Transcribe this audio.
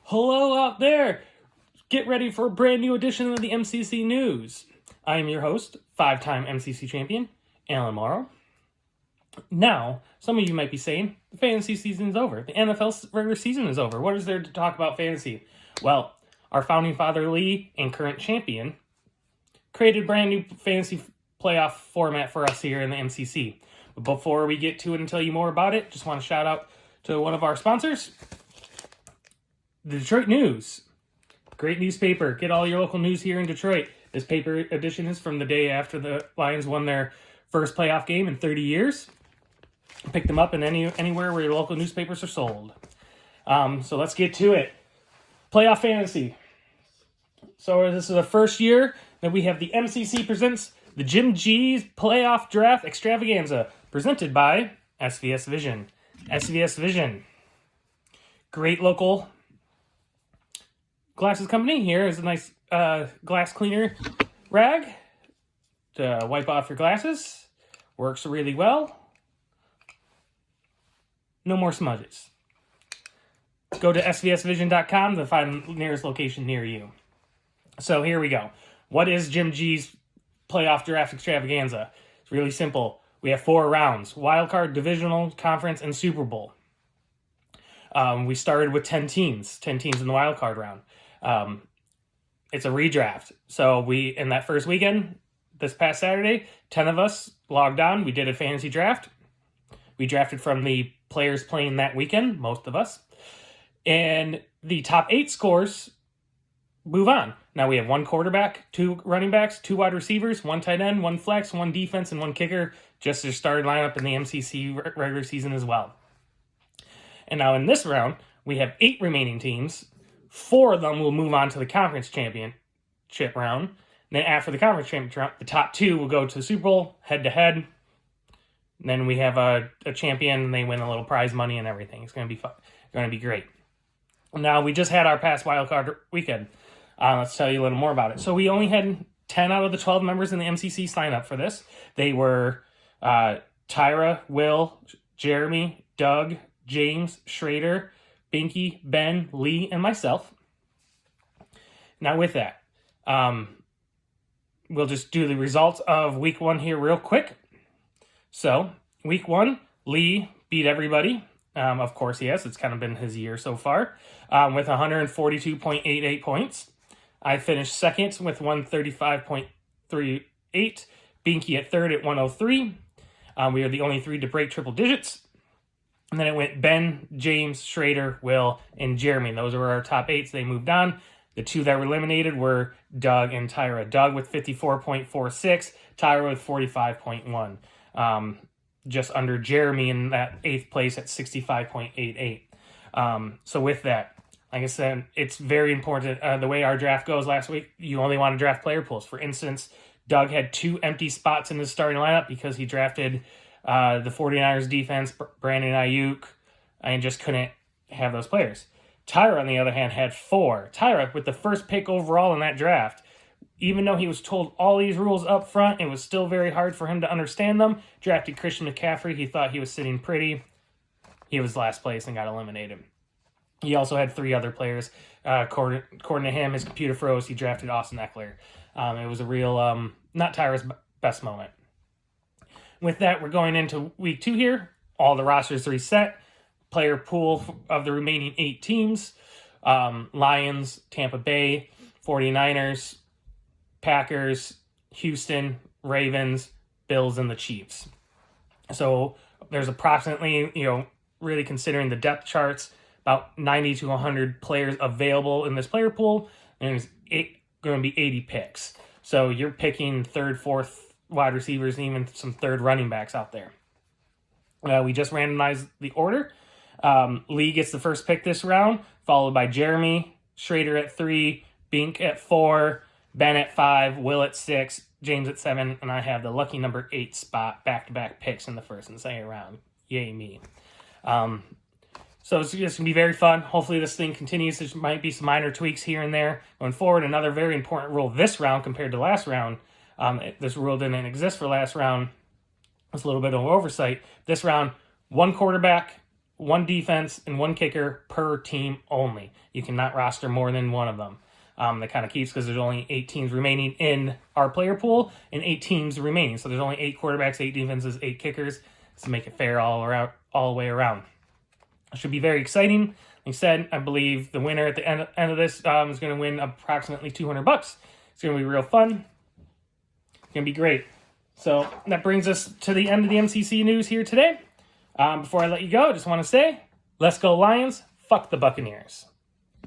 Hello out there! Get ready for a brand new edition of the MCC News. I am your host, 5-time MCC champion, Alan Morrow. Now, some of you might be saying, the fantasy season is over. The NFL regular season is over. What is there to talk about fantasy? Well, our founding father, Lee, and current champion, created a brand new fantasy playoff format for us here in the MCC. But before we get to it and tell you more about it, just want to shout out to one of our sponsors, the Detroit News. Great newspaper. Get all your local news here in Detroit. This paper edition is from the day after the Lions won their first playoff game in 30 years. Pick them up in anywhere where your local newspapers are sold. So let's get to it. Playoff fantasy. So this is the first year that we have the MCC presents the Jim G's Playoff Draft Extravaganza, presented by SVS Vision. SVS Vision. Great local glasses company. Here is a nice glass cleaner rag to wipe off your glasses. Works really well. No more smudges. Go to svsvision.com to find the nearest location near you. So here we go. What is Jim G's Playoff Draft Extravaganza? It's really simple. We have 4 rounds: wild card, divisional, conference, and Super Bowl. We started with 10 teams in the wild card round. It's a redraft. So in that first weekend, this past Saturday, 10 of us logged on. We did a fantasy draft. We drafted from the players playing that weekend, most of us. And the top 8 scores move on. Now we have 1 quarterback, 2 running backs, 2 wide receivers, 1 tight end, 1 flex, 1 defense, and 1 kicker, just to start lineup in the MCC regular season as well. And now in this round, we have 8 remaining teams. 4 of them will move on to the conference championship round. And then after the conference championship round, the top 2 will go to the Super Bowl, head-to-head. And then we have a champion, and they win a little prize money and everything. It's going to be fun. It's going to be great. Now, we just had our past wildcard weekend. Let's tell you a little more about it. So we only had 10 out of the 12 members in the MCC sign up for this. They were Tyra, Will, Jeremy, Doug, James, Schrader, Binky, Ben, Lee, and myself. Now with that, we'll just do the results of week 1 here real quick. So, week 1, Lee beat everybody. Of course he has. It's kind of been his year so far, with 142.88 points. I finished second with 135.38. Binky at third at 103. We are the only 3 to break triple digits. And then it went Ben, James, Schrader, Will, and Jeremy. Those were our top 8s. They moved on. The 2 that were eliminated were Doug and Tyra. Doug with 54.46, Tyra with 45.1. Just under Jeremy in that 8th place at 65.88. So with that, like I said, it's very important. The way our draft goes last week, you only want to draft player pools. For instance, Doug had 2 empty spots in his starting lineup because he drafted the 49ers defense, Brandon Ayuk, and just couldn't have those players. Tyra, on the other hand, had 4. Tyra, with the first pick overall in that draft, even though he was told all these rules up front, it was still very hard for him to understand them. Drafted Christian McCaffrey. He thought he was sitting pretty. He was last place and got eliminated. He also had 3 other players. According to him, his computer froze. He drafted Austin Eckler. It was a real, not Tyra's best moment. With that, we're going into week 2 here. All the rosters are reset. Player pool of the remaining 8 teams. Lions, Tampa Bay, 49ers, Packers, Houston, Ravens, Bills, and the Chiefs. So there's approximately, really considering the depth charts, about 90 to 100 players available in this player pool. And there's going to be 80 picks. So you're picking 3rd, 4th wide receivers, and even some 3rd running backs out there. We just randomized the order. Lee gets the first pick this round, followed by Jeremy, Schrader at 3, Bink at 4, Ben at 5, Will at 6, James at 7, and I have the lucky number 8 spot, back-to-back picks in the first and second round. Yay me. So it's going to be very fun. Hopefully this thing continues. There might be some minor tweaks here and there going forward. Another very important rule this round compared to last round. This rule didn't exist for last round. It's a little bit of oversight. This round, 1 quarterback, one defense and one kicker per team only. You cannot roster more than one of them. That kind of keeps, because there's only 8 teams remaining in our player pool and 8 teams remaining. So there's only 8 quarterbacks, 8 defenses, 8 kickers to make it fair all the way around. It should be very exciting. Like I said, I believe the winner at the end of this is going to win approximately $200. It's going to be real fun. It's going to be great. So that brings us to the end of the MCC news here today. Before I let you go, I just want to say, let's go Lions, fuck the Buccaneers.